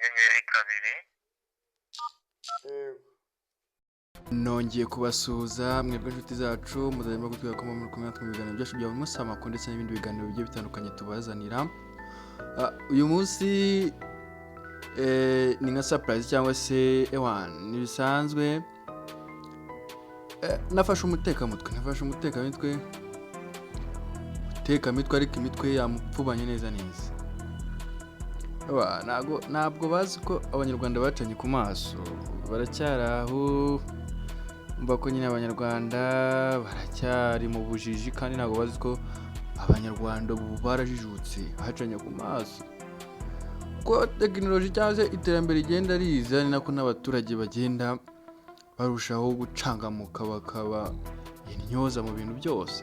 akanyenyeri kabiri. nongeye kubasuhuza mwebwe inshuti zacu muzarimo gutwika ko muri kumwe natwe mu biganiro byacu bya buri munsi amakuru ndetse n'ibindi biganiro bigiye bitandukanye tubazanira. Uyu munsi ni nka surprise cyangwa se ntibisanzwe. Nafashe umutekamitwe ariko imitwe yamupfubanye neza neza. Ntabwo bazi ko abanyarwanda bacanye ku maso baracyari aho, mba ko nyine abanyarwanda baracyari mu bujiji kandi ntabwo bazi ko abanyarwanda ubu barajijutse bacanye ku maso. Ko tekinoloji cyangwa se iterambere rigenda riza ni nako n'abaturage bagenda barushaho gucangamuka bakaba intyoza mu bintu byose.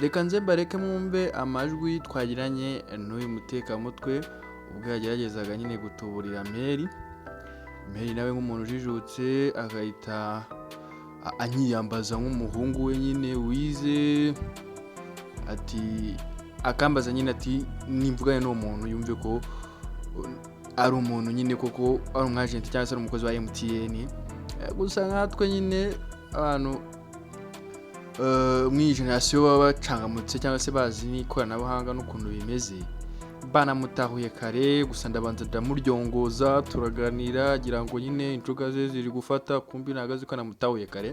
Reka nze mbareke mwumve amajwi twagiranye n'uyu mutekamutwe ubwo yageragezaga nyine gutuburira Mary nawe nk'umuntu ujijutse agahita anyiyambaza nk'umuhungu we nyine wize, ati akambaza nyine ati nimvugane n'uwo muntu yumve ko ari umuntu nyine koko ari umwagenti cyangwa se ari umukozi wa MTN. Gusa nkatwe nyine abantu mw'iyi generasiyo baba bacangamutse cyangwa se bazi n'ikoranabuhanga n'ukuntu bimeze, banamutahuye kare. Gusa ndabanza ndamuryongoza turaganira agira ngo nyine injuga ze ziri gufata, kumbi ntabwo azi ko namutahuye kare.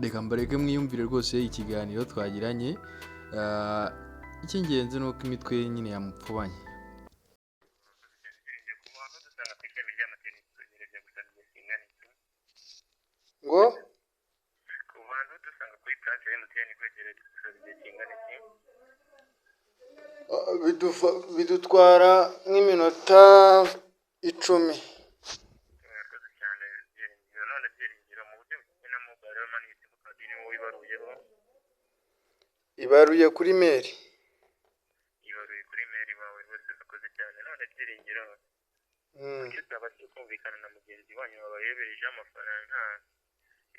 Reka mbareke mwiyumvire rwose ikiganiro twagiranye. Icy'ingenzi ni uko imitwe nyine yamupfubanye. Ngo Ku bantu dusanga kuri plage ya MTN kwegereye dusaba igihe kingana iki? bidutwara nk'iminota 10. Murakoze cyane Byiringiro. None Byiringiro, mu buryo bujyanye na mobile money simukadi ni wowe ibaruyeho? Ibaruye kuri Mary. Ibaruye kuri mail wawe rwose urakoze cyane. None Byiringiro, kuki utabashije kumvikana na mugenzi wanyu wabayebereje amafaranga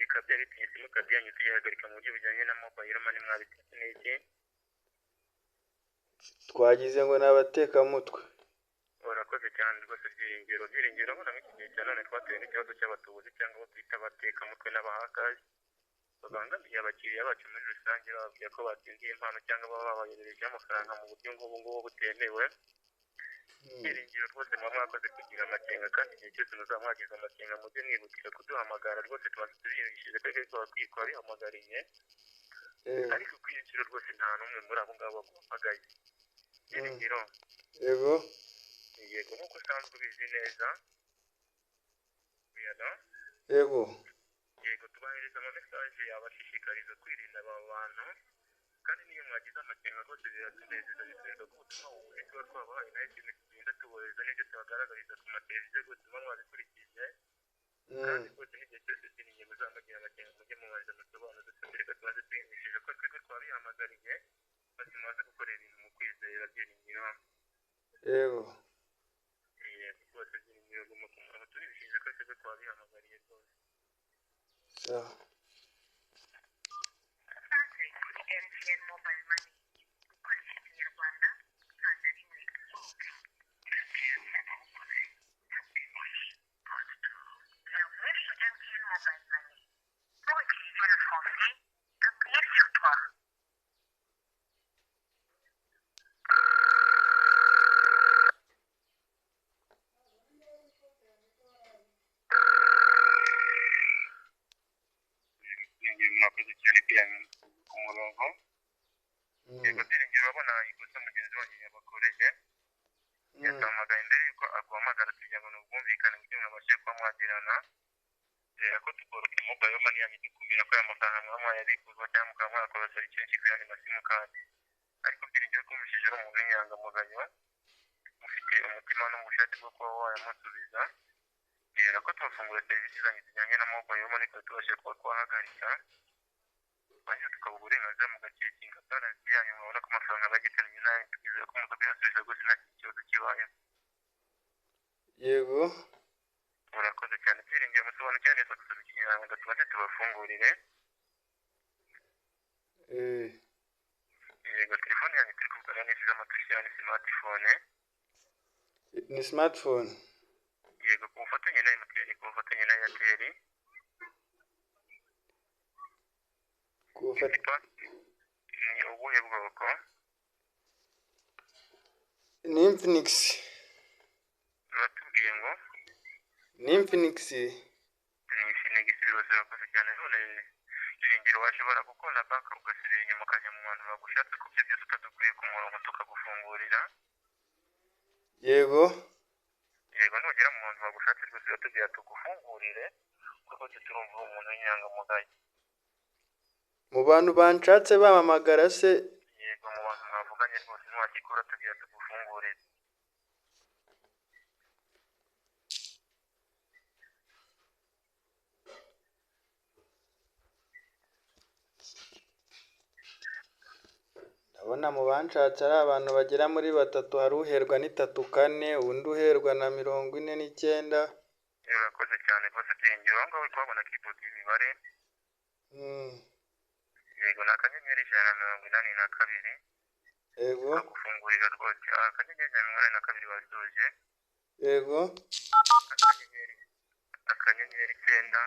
bikaba byaritinye simukadi yanyu tuyihagarika mu buryo bujyanye na mobile money mwabitetse n'iki? Twagize ngo n'abatekamutwe. Urakoze cyane rwose Byiringiro. Byiringiro, ubona nk'iki gihe cya none twatewe n'ikibazo cy'abatubuzi cyangwa abo twita abatekamutwe n'abahakazi babangamiye abakiriya bacu muri rusange, bababwira ko batsindiye impano cyangwa baba babaherereje amafaranga mu buryo ngubu butemewe. Byiringiro rwose muba mwakoze kugira amakenga, kandi igihe cyose muzaba mwagize amakenga mujye mwibukira kuduhamagara rwose tubanza tubiyumvishije twebwe twabihamagariye, ariko kwiyakira rwose nta n'umwe muri abo ngabo baguhamagaye. Byiringiro, Yego. yego nk'uko usanzwe ubizi neza, Yego. yego tubahereza amamesaje yabashishikariza kwirinda aba bantu, kandi niyo mwagize amakenga rwose biratunezeza, bitwereka ko ubutumwa bugufi tuba twabahaye nayo ikintu kigenda tubohereza n'ibyo tubagaragariza ku mateleviziyo rwose muba mwabikurikije. Kandi rwose n'igihe cyose Byiringiro muzamugira amakenga mujye mubanza musobanuze, reka tubanze twiyumvishije ko twebwe twabihamagariye maze mubanze gukora ibintu mu kwizera. Byiringiro, Yego. yego rwose Byiringiro guma ku murongo, turibishije ko twebwe twabihamagariye rwose. Sawa. MTN Mobile Money ukoresha ikinyarwanda kanda rimwe. Nakoresha MTN Mobile Money. Pour utiliser le français, appuyez sur 3. Mwakoze cyane kwiyamamaza ku murongo. Yego Byiringiro, urabona ikosa mugenzi wanyu yabakoreye, yatamagaye mbere yuko aguhamagara kugira ngo n'ubwumvikane kugira ngo abashe kuba mwagirana, ko tukoroka mobile money yanyu dukumira ko aya mafaranga muba mwayabikuzwa cyangwa mukaba mwakoresha ikintu kikuyandi masimukadi. Ariko Byiringiro twumvishije ari umuntu w'inyangamugayo, mufite umutima n'ubushake bwo kuba wayamusubiza, bwira ko tubafungura serivisi zanyu zijyanye na mobile money kandi tubashe kuba twahagarika, maze tukaba uburenganzira mu gakekinga balance yanyu, mubona ko amafaranga bagiteranye nayo tugeze ko muza kuyasubiza rwose nta kibazo kibayeho. Yego. Murakoze cyane Byiringiro, musobanukire neza gusaba ikinyarwanda tubanze tubafungurire. Yego, telefone yanyu turi kuvugana n'isize amatushi yani smartphone. Ni smartphone. yego ku bufatanye na MTN, ku bufatanye na Airtel, ni ubuhe bwoko? ni Infinix. Batubwiye ngo Ni Infinix. ni Infinix rwose urakoze cyane. None Byiringiro washobora gukora banka ugasubira inyuma ukajya mu bantu bagushatse ku byo byose utadukwiye ku murongo tukagufungurira? Yego. Yego nugera mu bantu bagushatse rwose batubwira tugufungurire kuko turumva umuntu w'inyangamugayo. Mu bantu banshatse bamamagara se? Yego mu bantu mwavuganye rwose ntiwakikura tubwira tugufungurire. Ndabona mu banshatse ari abantu bagera muri batatu, hari uherwa n'itatu kane, undi uherwa na 49. Urakoze cyane rwose Byiringiro. Aho ngaho uri kuhabona keyboard y'imibare. Yego ni akanyenyeri 182. Yego. Gufungurira rwose akanyenyeri 182 wasoje. Yego. Akanyenyeri 9.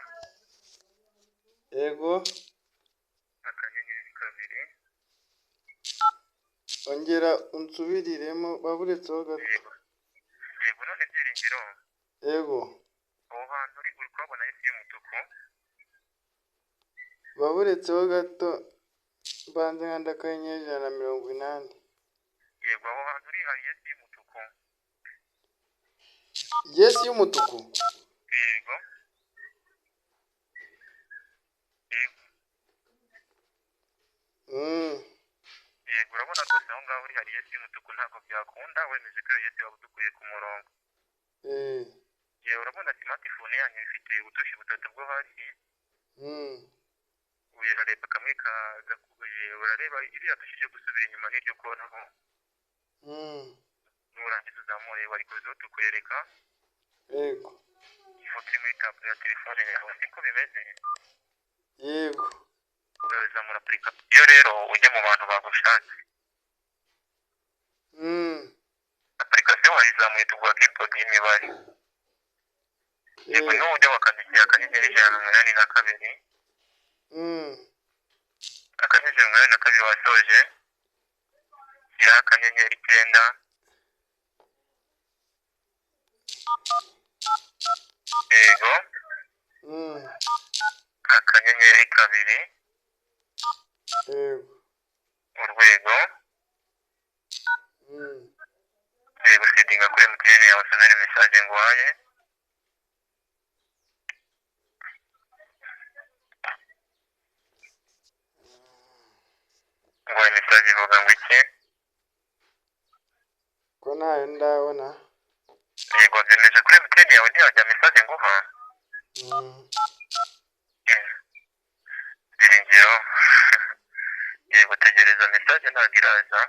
Yego. Akanyenyeri 2. Ongera unsubiriremo baburetseho gato. Yego none Byiringiro. Yego. Aho hantu uri kuhabona isi y'umutuku. Baburetseho gato banze nkanda akanyenyeri 180. Yego aho hantu uri hari isi y'umutuku. Yes y'umutuku. Yego. Yego urabona rwose aho ngaho uri hari isi y'umutuku ntabwo byakunda wemeje ko iyo isi waba udukuye ku murongo. Yewe urabona smartphone yanyu ifite ubutushi butatu bwo hasi. Urareba kamwe kagakuye, urareba iriya tushi ryo gusubira inyuma n'iryo koraho. Nurangiza uzamure wari kuziho tukwereka. Yego. Ifoto iri muri tablet ya telefone yawe siko bimeze? Yego. Uzamura application. Iyo rero ujye mu bantu bagushatse. Application wayizamuye tuguha keyboard y'imibare. Yego n'ujya wakandikira akanyenyeri 182. Akanyenyeri 182 wasoje. Shyira akanyenyeri 9. Yego. Akanyenyeri 2. Yego. Urwego. Yego settinga kuri MTN yawe sonera message nguhaye. Nguhaye message ivuga ngo iki? Ko ntayo ndabona. Yego byemeje kuri MTN yawe ntiyajya message nguha. Byiringiro. Yego tegereza message ntabwo iraza.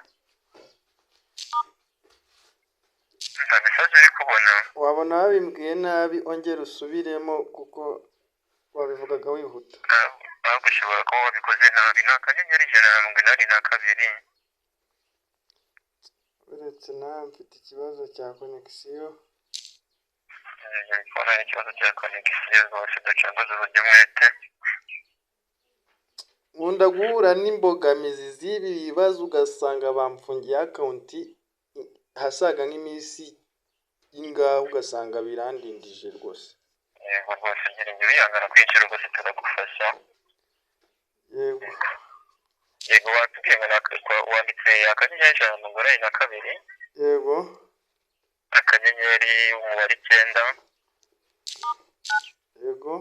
Nta message uri kubona. Wabona babimbwiye nabi, ongera usubiremo kuko wabivugaga wihuta. Ahubwo ushobora kuba wabikoze nabi. Ni akanyenyeri 182. Uretse nawe mfite ikibazo cya connection. Telefone hari ikibazo cya connection rwose udacanguza uburyo mwete. Nkunda guhura n'imbogamizi z'ibi bibazo ugasanga bamfungiye akawunti hasaga nk'iminsi ingahe ugasanga birandindije rwose. Yego rwose Byiringiro wihangana kwinjira rwose turagufasha. Yego. Yego watubwiye ngo wanditse akanyenyeri 182. Yego. Akanyenyeri umubare 9. Yego.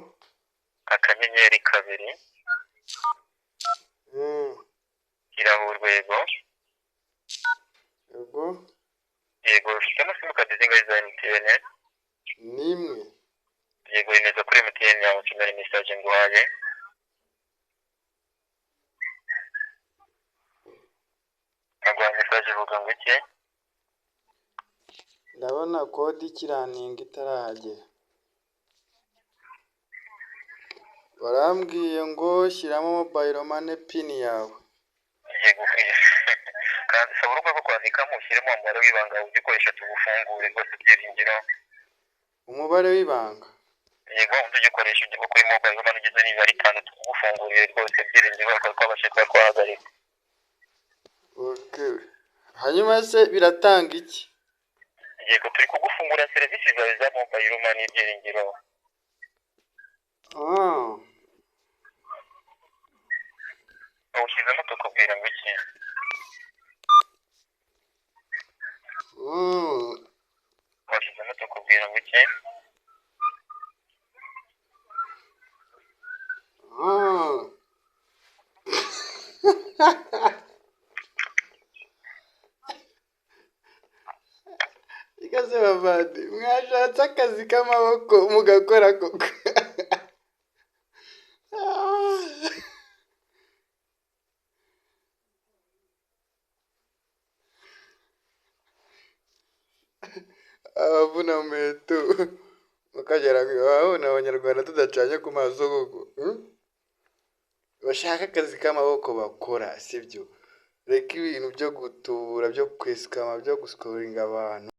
Akanyenyeri 2. Shyiraho urwego. Yego. Yego ufitemo simukadi zingahe za MTN? Nimwe. Yego yemeza kuri MTN yawe sonera message nguhaye. Naguha message ivuga ngo iki? Ndabona kode ikiraninga itarahagera. Barambwiye ngo shyiramo mobile money pin yawe. Yego kandi sabura uko kwandikamo ushyiremo umubare w'ibanga ugikoresha tugufungure rwose Byiringiro. umubare w'ibanga. yego undi ugikoresha ibyo kuri mobile money ugeze niba ari 5 tugufunguriye rwose byiringiye ko twabashe kuba twahagarika. Okay. Hanyuma se biratanga iki? Yego turi kugufungura serivisi zawe za mobile money byiringiro. Ushyizemo tukubwira ngo iki? Washyizemo tukubwira ngo iki? Ikaze bavandi, mwashatse akazi k'amaboko mugakora koko. Abavuna metu mukagera aho n'abanyarwanda tudacanye ku maso koko. Bashaka akazi k'amaboko bakora sibyo. Reka ibintu byo gutubura byo kwesikama byo gusikoringa abantu.